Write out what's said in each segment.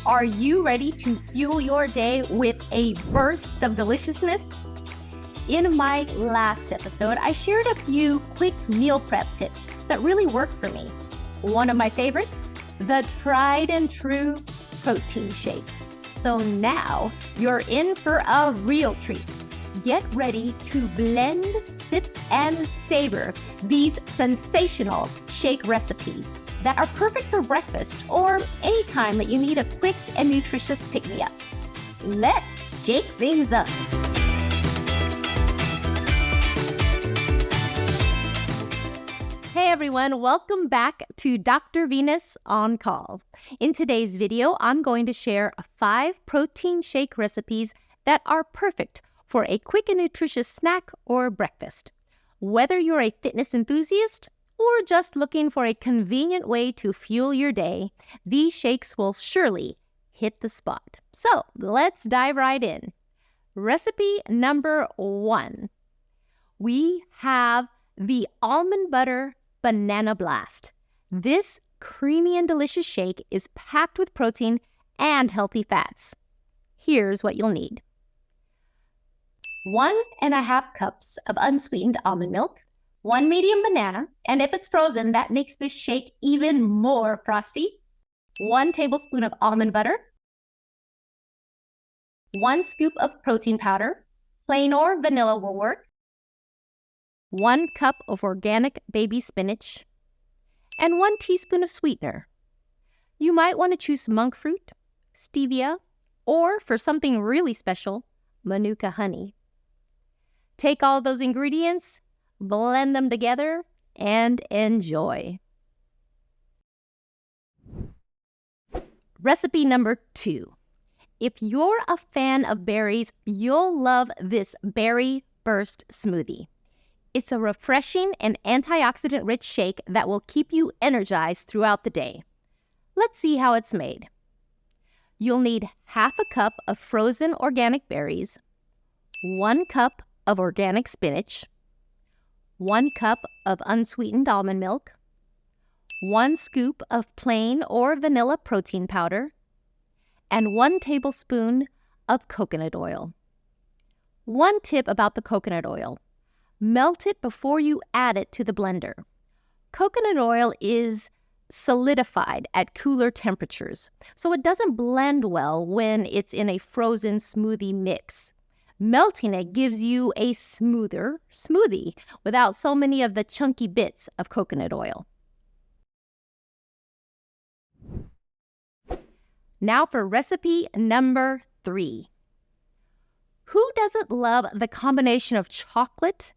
Are you ready to fuel your day with a burst of deliciousness? In my last episode, I shared a few quick meal prep tips that really worked for me. One of my favorites, the tried and true protein shake. So now you're in for a real treat. Get ready to blend, sip, and savor these sensational shake recipes that are perfect for breakfast or any time that you need a quick and nutritious pick-me-up. Let's shake things up. Hey everyone, welcome back to Dr. Venus on Call. In today's video, I'm going to share 5 protein shake recipes that are perfect for a quick and nutritious snack or breakfast. Whether you're a fitness enthusiast or just looking for a convenient way to fuel your day, these shakes will surely hit the spot. So let's dive right in. Recipe number 1. We have the Almond Butter Banana Blast. This creamy and delicious shake is packed with protein and healthy fats. Here's what you'll need. 1.5 cups of unsweetened almond milk, 1 medium banana, and if it's frozen, that makes this shake even more frosty. 1 tablespoon of almond butter, 1 scoop of protein powder, plain or vanilla will work, 1 cup of organic baby spinach, and 1 teaspoon of sweetener. You might want to choose monk fruit, stevia, or for something really special, manuka honey. Take all those ingredients, blend them together, and enjoy. Recipe number 2. If you're a fan of berries, you'll love this Berry Burst Smoothie. It's a refreshing and antioxidant-rich shake that will keep you energized throughout the day. Let's see how it's made. You'll need half a cup of frozen organic berries, 1 cup of organic spinach, 1 cup of unsweetened almond milk, 1 scoop of plain or vanilla protein powder, and 1 tablespoon of coconut oil. One tip about the coconut oil: melt it before you add it to the blender. Coconut oil is solidified at cooler temperatures, so it doesn't blend well when it's in a frozen smoothie mix. Melting it gives you a smoother smoothie without so many of the chunky bits of coconut oil. Now for recipe number 3. Who doesn't love the combination of chocolate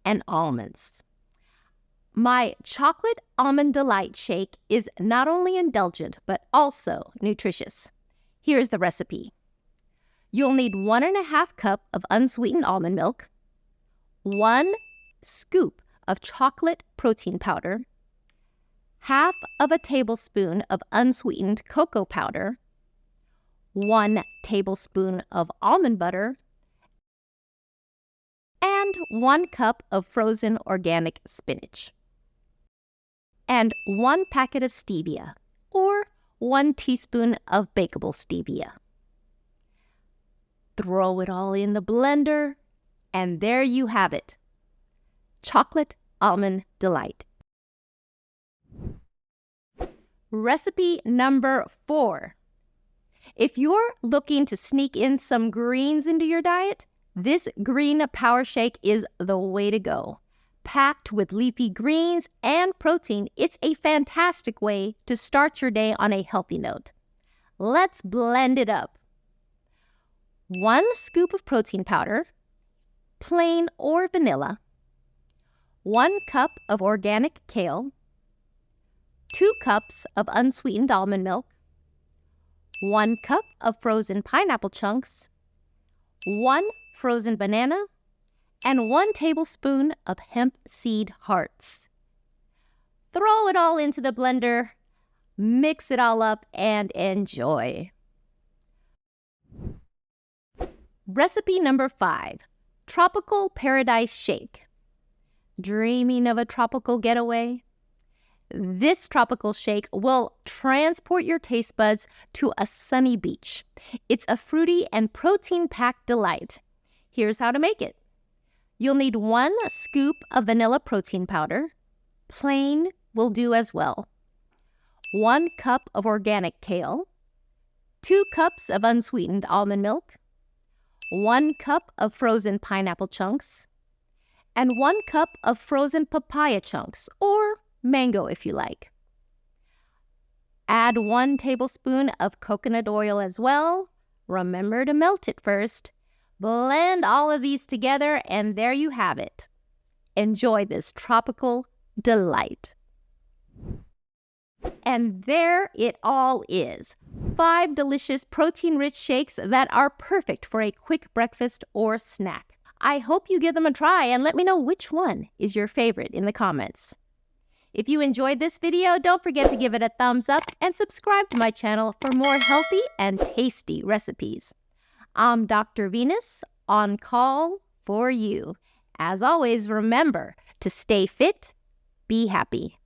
and almonds? My Chocolate Almond Delight shake is not only indulgent, but also nutritious. Here's the recipe. You'll need 1.5 cup of unsweetened almond milk, 1 scoop of chocolate protein powder, half of a tablespoon of unsweetened cocoa powder, 1 tablespoon of almond butter, and 1 cup of frozen organic spinach, and 1 packet of stevia, or 1 teaspoon of bakeable stevia. Throw it all in the blender, and there you have it. Chocolate Almond Delight. Recipe number 4. If you're looking to sneak in some greens into your diet, this green power shake is the way to go. Packed with leafy greens and protein, it's a fantastic way to start your day on a healthy note. Let's blend it up. 1 scoop of protein powder, plain or vanilla, 1 cup of organic kale, 2 cups of unsweetened almond milk, 1 cup of frozen pineapple chunks, 1 frozen banana, and 1 tablespoon of hemp seed hearts. Throw it all into the blender, mix it all up, and enjoy. Recipe number 5, Tropical Paradise Shake. Dreaming of a tropical getaway? this tropical shake will transport your taste buds to a sunny beach. It's a fruity and protein-packed delight. Here's how to make it. You'll need 1 scoop of vanilla protein powder. Plain will do as well. 1 cup of organic kale. 2 cups of unsweetened almond milk. 1 cup of frozen pineapple chunks. And 1 cup of frozen papaya chunks, or mango if you like. Add 1 tablespoon of coconut oil as well. Remember to melt it first. Blend all of these together, and there you have it. Enjoy this tropical delight. And there it all is. 5 delicious protein-rich shakes that are perfect for a quick breakfast or snack. I hope you give them a try and let me know which one is your favorite in the comments. If you enjoyed this video, don't forget to give it a thumbs up and subscribe to my channel for more healthy and tasty recipes. I'm Dr. Venus, on call for you. As always, remember to stay fit, be happy.